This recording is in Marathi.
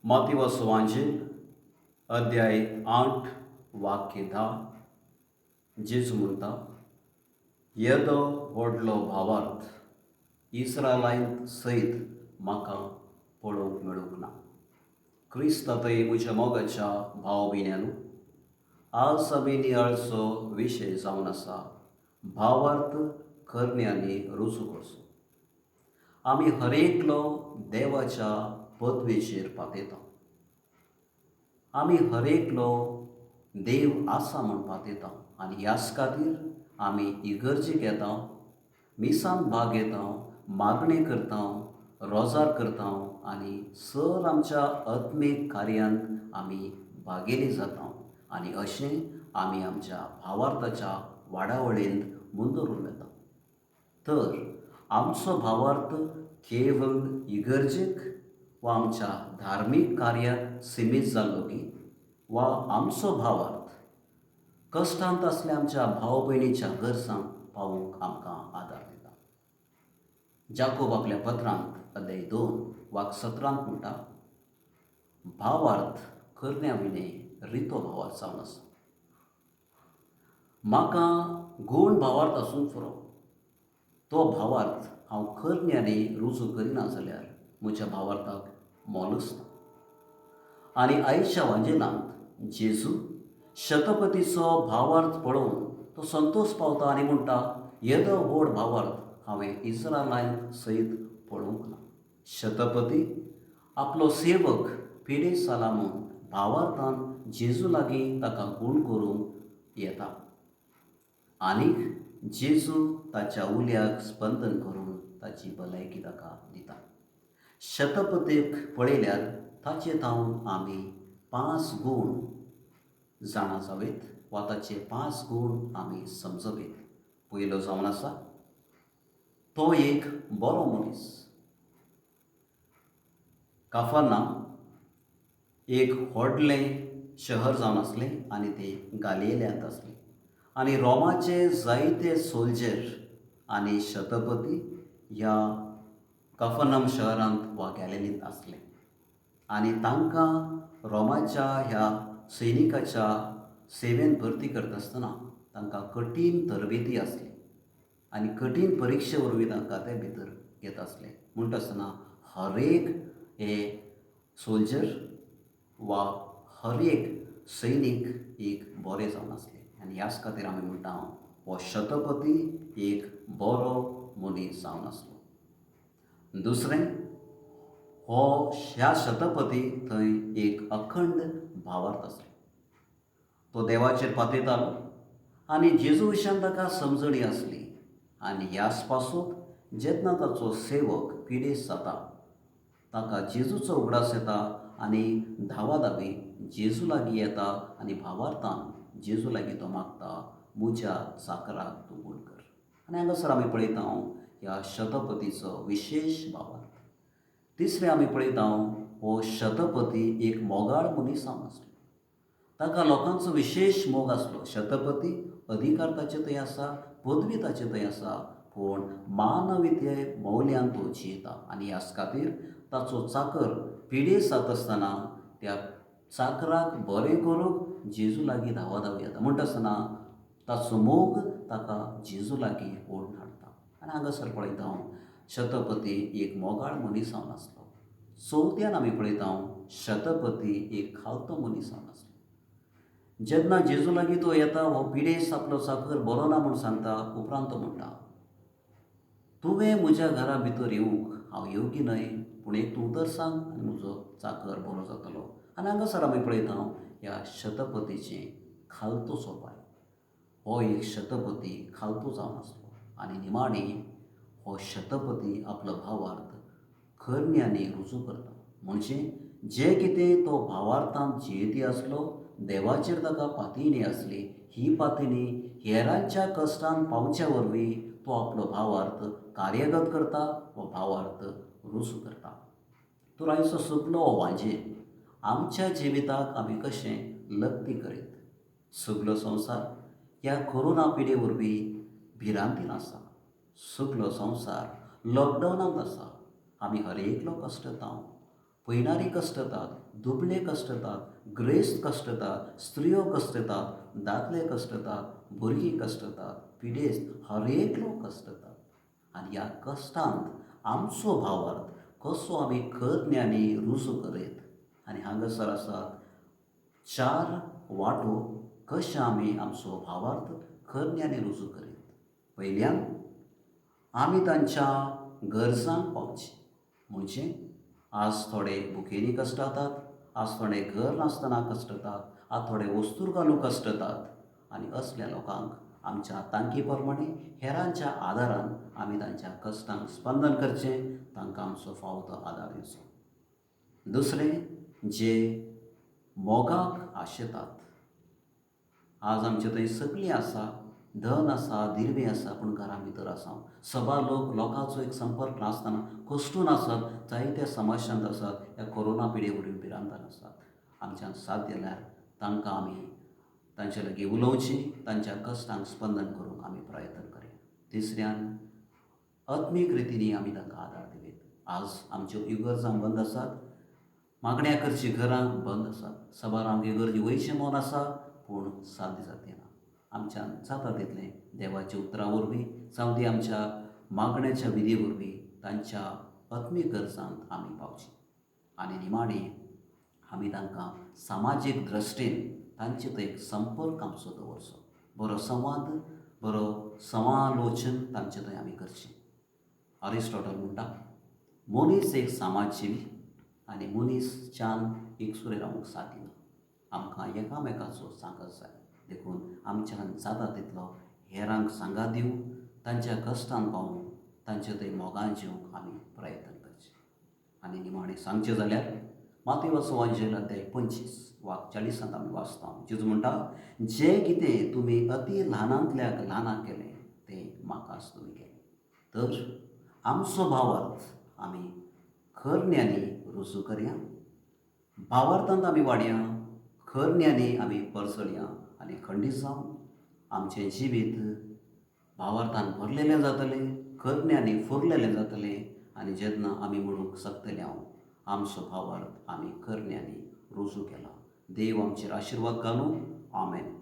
मातीवासवांचेर अध्याय 8 वाक्य 10 जेजू म्हणटा येदो व्हडलो भावार्थ इस्रायलांत सयत म्हाका पळोवंक मेळूंक ना. क्रिस्तातय म्हज्या मोगाच्या भाव भयण्यांनो, आज आमी नियाळचो विशय जावन आसा भावार्थ करण्यांनी रुजू करचो. आमी हर एकलो देवाच्या पदवेचेर पातयता. आमी हर एकलो देव आसा म्हूण पातयता आनी ह्याच खातीर आमी इगर्जेक येता, मिसान भाग घेता, मागणे करता, रोजार करता आनी सर आमच्या आत्मीक कार्यांत आमी भागेली जाता आनी अशें आमी आमच्या भावार्थाच्या वाडावळींत मुंदोर उरता. तर आमचो भावार्थ केवळ इगर्जेक वा आमच्या धार्मीक कार्याक सीमीत जाल्लो की वा आमचो भावार्थ कश्टांत आसल्या आमच्या भाव भयणीच्या गरजांक पावूंक आमकां आदार दिता. जाकोब आपल्या पत्रांत अध्याय 2 वाक्य 17 म्हणटा, भावार्थ करण्या विने रितो भावार्थ जावन आसा. म्हाका गूण भावार्थ आसूंक पुरो. तो भावार्थ हांव करण्यांनी रुजू करिना जाल्यार म्हज्या भावार्थाक मोलूच ना. आनी आयच्या वांजेलांत जेजू शतपतीचो भावार्थ पळोवन तो संतोश पावता आनी म्हणटा, येदो व्हड भावार्थ हांवें इस्रायलांत सयत पळोवंक ना. शतपती आपलो सेवक पिडेस्त जाला म्हूण भावार्थान जेजू लागीं ताका गूण करूंक येता आनीक जेजू ताच्या उल्याक स्पंदन करून ताची भलायकी ताका दिता. शतपतीक पळयल्यार ताचे तावन आमी 5 गूण जाणा जावेत वा ताचे 5 गूण आमी समजवेत. पयलो जावन आसा, तो एक बरो मनीस. कफरनाहूम एक व्हडलें शहर जावन आसलें आनी तें गालियेल्यांत आसलें आनी रोमाचे जायते सोल्जर आनी शतपती ह्या कफरनाहूम शहरांत वा गॅलिलींत आसले आनी तांकां रोमाच्या ह्या सैनिकाच्या सेवेंत भरती करता आसतना तांकां कठीण तरबेती आसली आनी कठीण परिक्षे वरवीं तांकां ते भितर घेत आसले. म्हणटा आसतना हर एक हे सोल्जर वा हर एक सैनीक एक बरें जावन आसले आनी ह्याच खातीर आमी म्हणटा हो शतपती एक बरो मनीस जावन आसलो. दुसरें, ह्या शतपतीक थंय एक अखंड भावार्थ आसलो. तो देवाचेर पातयतालो आनी जेजू विशयान ताका समजणी आसली आनी ह्याच पासून जेन्ना ताचो सेवक पिडेस्त जाता ताका जेजूचो उगडास येता आनी धावाधावी जेजू लागीं येता आनी भावार्थान जेजू लागीं तो मागता, म्हज्या चाकराक तूं गूण कर. आनी हांगासर आमी पळयता ह्या शतपतीचो विशेश भावार्थ. तिसरें आमी पळयता हो शतपती एक मोगाळ मनीस जावन आसलो. ताका लोकांचो विशेष मोग आसलो. शतपती अधिकार ताचे थंय आसा, पदवी ताचे थंय आसा, पूण मानवीय मौल्यांत तो जियेता आनी ह्याच खातीर ताचो चाकर पिडेस्त जाता आसतना त्या चाकराक बरें करूंक जेजू लागीं धावाधावी येता. म्हणटा आसतना ताचो मोग ताका जेजू लागीं ओडून हाडटा. आनी हांगासर पळयता शतपती एक मोगाळ मनीस जावन आसलो. चवथ्यान आमी पळयता शतपती एक खालतो मनीस जावन आसलो. जेन्ना जेजू लागीं तो येता, हो पिडेस्त आपलो चाकर बरो ना म्हूण सांगता, उपरांत तो म्हणटा, तुवें म्हज्या घरा भितर येवंक हांव योग्य न्हय, पूण एक तूं उतर सांग आनी म्हजो चाकर बरो जातलो. आनी हांगासर आमी पळयता ह्या शतपतीचें खालतो सोपाय. हो एक शतपती खालतो जावन आसलो आनी निमाणी हो शतपती आपलो भावार्थ करण्यांनी रुजू करता. म्हणजे जें कितें तो भावार्थांत जियेती आसलो, देवाचेर ताका पातयणी आसली, ही पातयणी हेरांच्या कश्टांत पावच्या वरवीं तो आपलो भावार्थ कार्यगत करता वा भावार्थ रुजू करता. तर आयचो सगलो हो वांजेर आमच्या जिविताक आमी कशें लग्ती करीत. सगलो संवसार ह्या कोरोना पिडे वरवीं भिरांतीन आसा. सगलो संवसार लॉकडावनांत आसा. आमी हर एकलो कश्टतांव पयणारी कश्ट येतात, दुबळे कश्ट येतात, ग्रेस्त कश्ट येतात, स्त्रियो कश्ट येतात, दादले कश्ट येतात, भुरगीं कश्ट येतात, पिडेस्त हर एक लोक कश्ट येतात. आनी ह्या कश्टांत आमचो भावार्थ कसो आमी खर ज्ञानी रुजू करीत. आनी हांगासर आसात 4 वाटो कशे आमी आमचो भावार्थ खर ज्ञानी रुजू करीत. पयल्यान आमी तांच्या गरजांक पावचे. म्हणजे आज थोडे भुकेली कश्ट जातात, आज थोडे घर नासतना कश्ट जातात, आज थोडे वस्तूर घालूंक कश्ट जातात. आनी असल्या लोकांक आमच्या तांकी प्रमाणे हेरांच्या आदारान आमी तांच्या कश्टांक स्पंदन करचें, तांकां आमचो फावो तो आदार दिवचो. दुसरें, जे मोगाक आशेतात. आज आमचे थंय सगळीं आसा, धन आसा, दिर्बे आसा, पूण घरा भितर आसा. सभा लोकांचो एक संपर्क नासतना कश्टून आसात, जायत्या समस्यांत आसात, ह्या कोरोना पिडे वरवीं भिरांतान आसात. आमच्यान साध्य जाल्यार तांकां आमी तांचे लागीं उलोवचें, तांच्या कश्टांक स्पंदन करूंक आमी प्रयत्न करया. तिसऱ्यान, आत्मीक रितींनी आमी तांकां आदार दिवेत. आज आमच्यो इगर्जां बंद आसात, मागण्या करचीं घरां बंद आसात, सभारांक इगर्जी वयचें मौन आसा, पूण साध्य जातें ना. आमच्यान जाता तितलें देवाच्या उतरां वरवीं जावं ती आमच्या मागण्याच्या विधी वरवीं तांच्या आत्मीक गरजांक आमी पावचें. आनी निमाणें, आमी तांकां सामाजीक दृश्टीन तांचे थंय एक संपर्क आमचो दवरचो. बरो संवाद, बरो समालोचन तांचे थंय आमी करचें. अरिस्टॉटल म्हणटा, मनीस एक समाज जिवी आनी मनीसच्यान एकसुरे रावंक साध्य ना. आमकां एकामेकाचो सांगत जाय. देखून आमच्यान जाता तितलो हेरांक सांगात दिवं, तांच्या कश्टांत पावून तांचे थंय मोगान जिवंक आमी प्रयत्न करचे. आनी निमाणें सांगचें जाल्यार माथेवाचो वांजेल अध्याय 25 वाक 40 आमी वाचता. जेजू म्हणटा, जें कितें तुमी अति ल्हानांतल्याक ल्हानाक केलें तें म्हाकाच तुमी केलें. तर आमचो भावार्थ आमी खर ज्ञानी रुजू करया, भावार्थांत आमी वाडया, खर ज्ञानी आमी परसळया आनी खंडीत जावन आमचें जिवीत भावार्थान भरलेलें जातलें, खर ज्ञानी फुरलेलें जातलें. आनी जेन्ना आमी म्हणूंक शकतले हांव आमचो भावार्थ आमी खर ज्ञानी रुजू केला. देव आमचेर आशिर्वाद घालूं. आमेन.